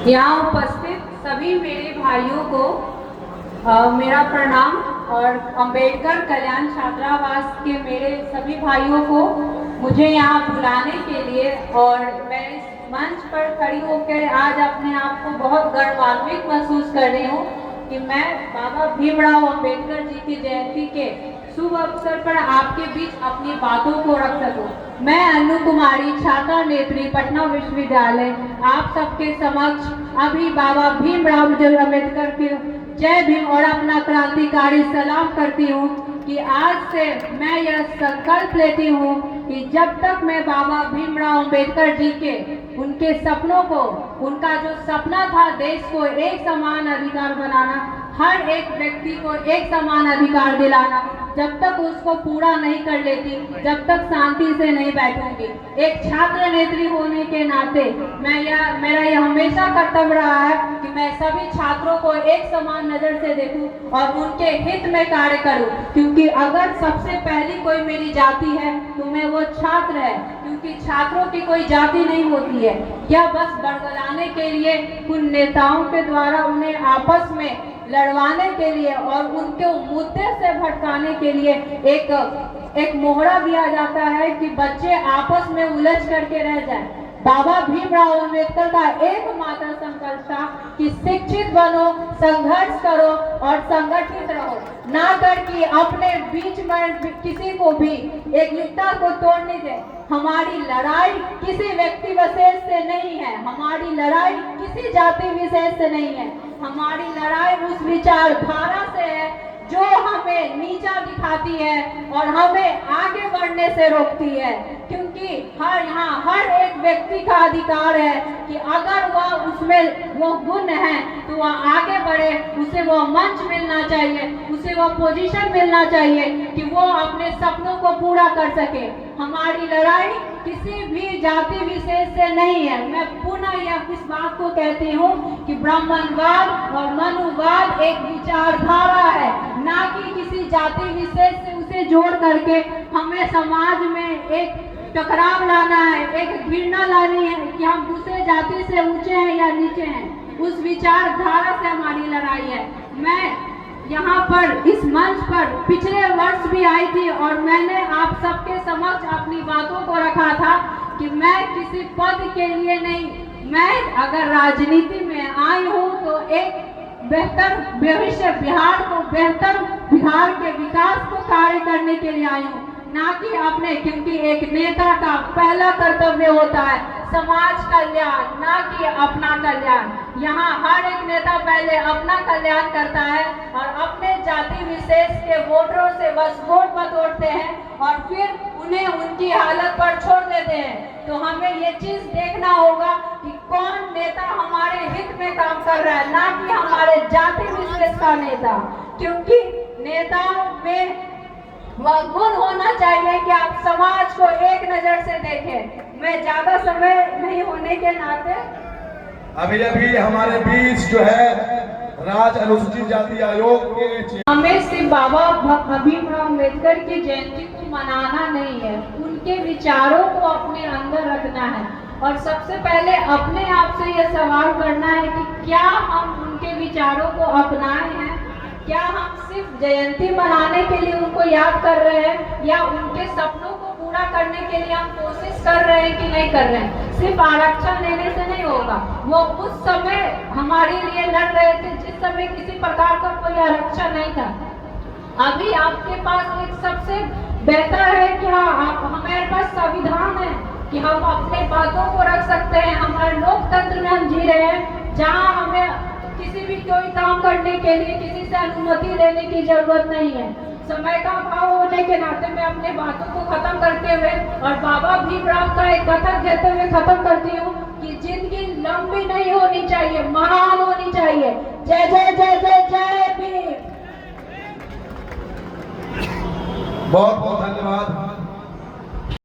यहाँ उपस्थित सभी मेरे भाइयों को मेरा प्रणाम और अंबेडकर कल्याण छात्रावास के मेरे सभी भाइयों को मुझे यहाँ बुलाने के लिए और मैं इस मंच पर खड़ी होकर आज अपने आप को बहुत गर्वान्वित महसूस कर रही हूँ कि मैं बाबा भीमराव अंबेडकर जी की जयंती के शुभ अवसर पर आपके बीच अपनी बातों को रख सकूं। मैं अनु कुमारी छात्रा नेत्री पटना विश्वविद्यालय आप सबके समक्ष अभी बाबा भीमराव अंबेडकर की जय भीम और अपना क्रांतिकारी सलाम करती हूँ कि आज से मैं यह संकल्प लेती हूँ कि जब तक मैं बाबा भीमराव अंबेडकर जी के उनके सपनों को, उनका जो सपना था देश को एक समान अधिकार बनाना, हर एक व्यक्ति को एक समान अधिकार दिलाना, जब तक उसको पूरा नहीं कर लेती, जब तक शांति से नहीं बैठूंगी। एक छात्र नेत्री होने के नाते मेरा यह हमेशा कर्तव्य रहा है कि मैं सभी छात्रों को एक समान नजर से देखूं और उनके हित में कार्य करूं, क्योंकि अगर सबसे पहली कोई मेरी जाति है तो मैं वो छात्र है, क्योंकि छात्रों की कोई जाति नहीं होती है। यह बस बरगलाने के लिए उन नेताओं के द्वारा उन्हें आपस में लड़वाने के लिए और उनके मुद्दे से भटकाने के लिए एक मोहरा दिया जाता है कि बच्चे आपस में उलझ करके रह जाएं। बाबा भीमराव अंबेडकर का एकमात्र संकल्प था कि शिक्षित बनो, संघर्ष करो और संगठित रहो, ना कर कि अपने बीच में किसी को भी एकजुटता को तोड़ने दें। हमारी लड़ाई किसी व्यक्ति विशेष से नहीं है, हमारी लड़ाई किसी जाति विशेष से नहीं है, हमारी लड़ाई उस विचारधारा से है जो हमें नीचा दिखाती है और हमें आगे बढ़ने से रोकती है। क्योंकि यहाँ हर एक व्यक्ति का अधिकार है कि अगर वह उसमें वो गुण है तो वह आगे बढ़े, उसे वो मंच मिलना चाहिए, उसे वो पोजीशन मिलना चाहिए कि वो अपने सपनों को पूरा कर सके। हमारी लड़ाई किसी भी जाति विशेष से नहीं है। मैं पुनः इस बात को कहती हूँ कि ब्राह्मणवाद और मनुवाद एक विचारधारा है, ना कि किसी जाति विशेष से उसे जोड़ करके हमें समाज में एक टकराव लाना है, एक घृणा लानी है कि हम दूसरे जाति से ऊंचे हैं या नीचे हैं। उस विचारधारा से हमारी लड़ाई है। मैं यहाँ पर इस मंच पर पिछले वर्ष भी आई थी और मैंने आप सबके समक्ष अपनी बातों को रखा था कि मैं किसी पद के लिए नहीं, मैं अगर राजनीति में आई हूँ तो एक बेहतर भविष्य, बिहार को बेहतर, बिहार के विकास को कार्य करने के लिए आई हूँ, ना कि अपने, क्योंकि एक नेता का पहला कर्तव्य होता है समाज कल्याण, ना कि अपना कल्याण। यहाँ हर एक नेता पहले अपना कल्याण करता है और अपने जाति विशेष के वोटरों से बस वोट बटोरते हैं और फिर उन्हें उनकी हालत पर छोड़ देते हैं। तो हमें ये चीज देखना होगा कि कौन नेता हमारे हित में काम कर रहा है, ना कि हमारे जाति विशेष का नेता। क्योंकि नेताओं में वह गुण होना चाहिए कि आप समाज को एक नजर से देखें। मैं ज्यादा समय नहीं होने के नाते अभी हमारे बीच जो है राज्य अनुसूचित जाति आयोग के हमें सिर्फ बाबा भीमराव अम्बेडकर की जयंती को मनाना नहीं है, उनके विचारों को अपने अंदर रखना है और सबसे पहले अपने आप से यह सवाल करना है कि क्या हम उनके विचारों को अपनाए हैं, क्या हम सिर्फ जयंती मनाने के लिए उनको याद कर रहे हैं या उनके सपनों को पूरा करने के लिए हम कोशिश कर रहे हैं कि नहीं कर रहे हैं। सिर्फ आरक्षण देने से नहीं होगा। वो उस समय हमारे लिए लड़ रहे थे जिस समय किसी प्रकार का कोई आरक्षण नहीं था। अभी आपके पास एक सबसे बेहतर है कि हमारे पास संविधान है कि हम अपने बातों को रख सकते हैं। हमारे लोकतंत्र में हम जी रहे हैं जहाँ हमें किसी भी कोई काम करने के लिए किसी से अनुमति लेने की जरूरत नहीं है। समय का अभाव होने के नाते मैं अपने बातों को खत्म करते हुए और बाबा भीमराव का एक कथन कहते हुए खत्म करती हूँ कि जिंदगी लंबी नहीं होनी चाहिए, महान होनी चाहिए। जय जय जय जय जय भीम। बहुत बहुत धन्यवाद।